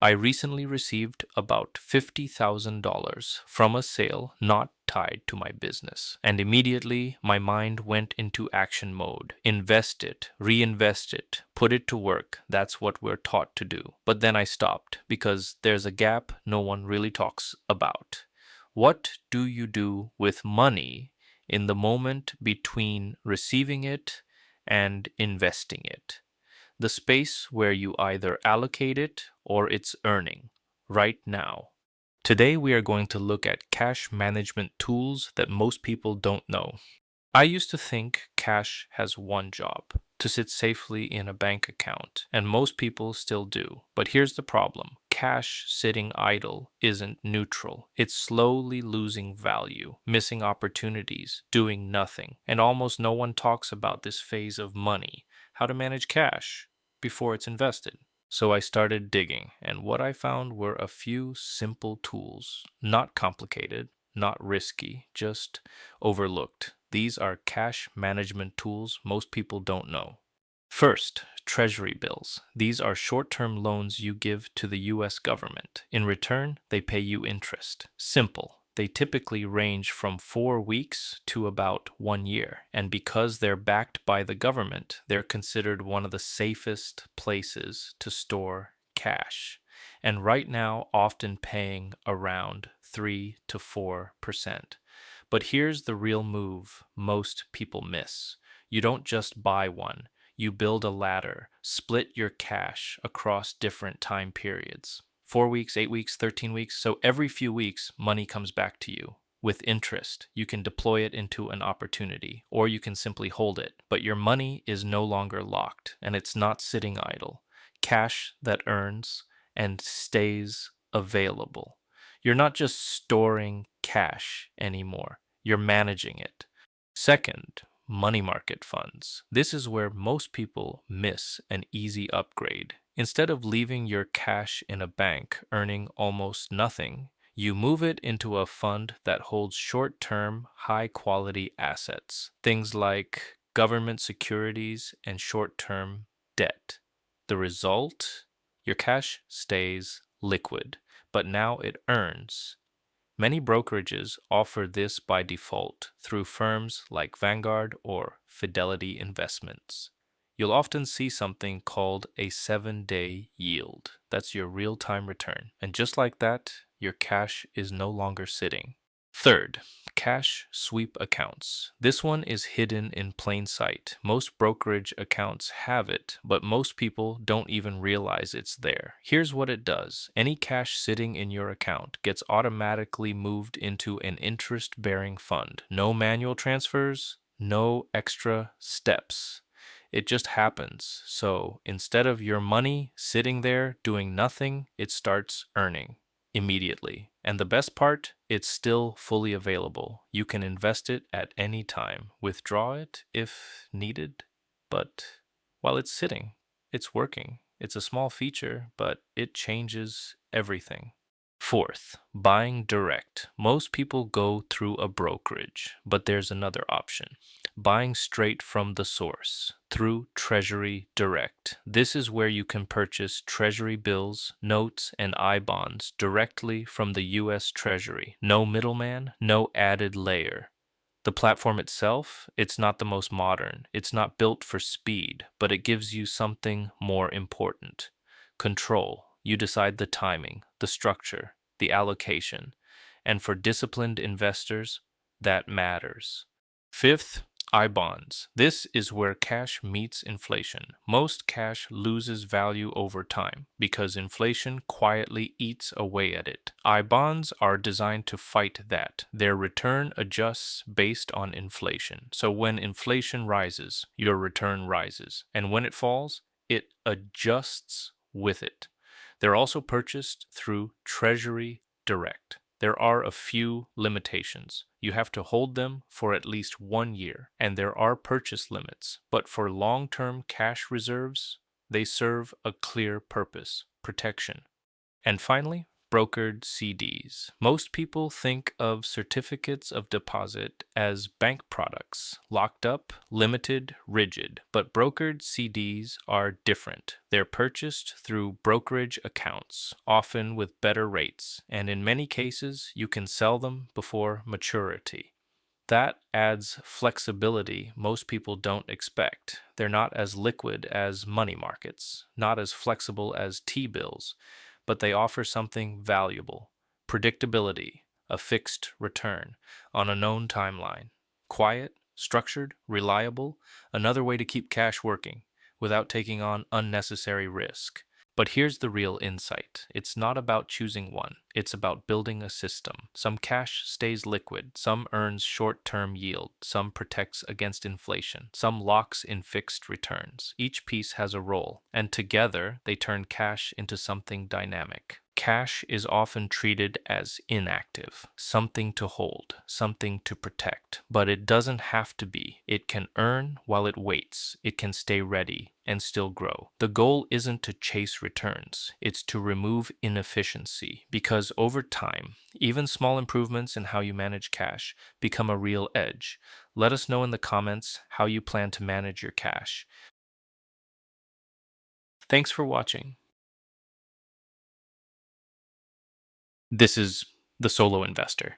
I recently received about $50,000 from a sale not tied to my business, and immediately my mind went into action mode. Invest it, reinvest it, put it to work. That's what we're taught to do. But then I stopped because there's a gap no one really talks about. What do you do with money in the moment between receiving it and investing it? The space where you either allocate it or it's earning right now. Today, we are going to look at cash management tools that most people don't know. I used to think cash has one job to sit safely in a bank account, and most people still do. But here's the problem: cash sitting idle isn't neutral. It's slowly losing value, missing opportunities, doing nothing. And almost no one talks about this phase of money: how to manage cash before it's invested. So I started digging, and what I found were a few simple tools, not complicated, not risky, just overlooked. These are cash management tools most people don't know. First, Treasury Bills. These are short term loans you give to the US government. In return, they pay you interest. Simple. They typically range from 4 weeks to about 1 year. And because they're backed by the government, they're considered one of the safest places to store cash. And right now, often paying around 3 to 4%. But here's the real move most people miss: you don't just buy one, you build a ladder, split your cash across different time periods. 4 weeks, 8 weeks, 13 weeks. So every few weeks, money comes back to you with interest. You can deploy it into an opportunity, or you can simply hold it. But your money is no longer locked, and it's not sitting idle. Cash that earns and stays available. You're not just storing cash anymore, you're managing it. Second, money market funds. This is where most people miss an easy upgrade. Instead of leaving your cash in a bank earning almost nothing, you move it into a fund that holds short term, high quality assets, things like government securities and short term debt. The result? Your cash stays liquid, but now it earns. Many brokerages offer this by default through firms like Vanguard or Fidelity Investments. You'll often see something called a 7-day yield. That's your real time return. And just like that, your cash is no longer sitting. Third, cash sweep accounts. This one is hidden in plain sight. Most brokerage accounts have it, but most people don't even realize it's there. Here's what it does: any cash sitting in your account gets automatically moved into an interest bearing fund. No manual transfers, no extra steps. It just happens. So instead of your money sitting there doing nothing, it starts earning immediately. And the best part, it's still fully available. You can invest it at any time, withdraw it if needed. But while it's sitting, it's working. It's a small feature, but it changes everything. Fourth, buying direct. Most people go through a brokerage, but there's another option: buying straight from the source through Treasury Direct. This is where you can purchase Treasury bills, notes, and I-bonds directly from the US Treasury. No middleman, no added layer. The platform itself, it's not the most modern. It's not built for speed, but it gives you something more important: control. You decide the timing, the structure, the allocation. And for disciplined investors, that matters. Fifth, I bonds. This is where cash meets inflation. Most cash loses value over time because inflation quietly eats away at it. I bonds are designed to fight that. Their return adjusts based on inflation. So when inflation rises, your return rises. And when it falls, it adjusts with it. They're also purchased through Treasury Direct. There are a few limitations. You have to hold them for at least 1 year, and there are purchase limits. But for long term cash reserves, they serve a clear purpose: protection. And finally, brokered CDs. Most people think of certificates of deposit as bank products, locked up, limited, rigid. But brokered CDs are different. They're purchased through brokerage accounts, often with better rates, and in many cases, you can sell them before maturity. That adds flexibility most people don't expect. They're not as liquid as money markets, not as flexible as T bills, but they offer something valuable: predictability, a fixed return on a known timeline. Quiet, structured, reliable, another way to keep cash working without taking on unnecessary risk. But here's the real insight. It's not about choosing one. It's about building a system. Some cash stays liquid, some earns short-term yield, some protects against inflation, some locks in fixed returns. Each piece has a role, and together they turn cash into something dynamic. Cash is often treated as inactive, something to hold, something to protect, but it doesn't have to be. It can earn while it waits. It can stay ready and still grow. The goal isn't to chase returns, it's to remove inefficiency, because over time, even small improvements in how you manage cash become a real edge. Let us know in the comments how you plan to manage your cash. Thanks for watching. This is the Solo Investor.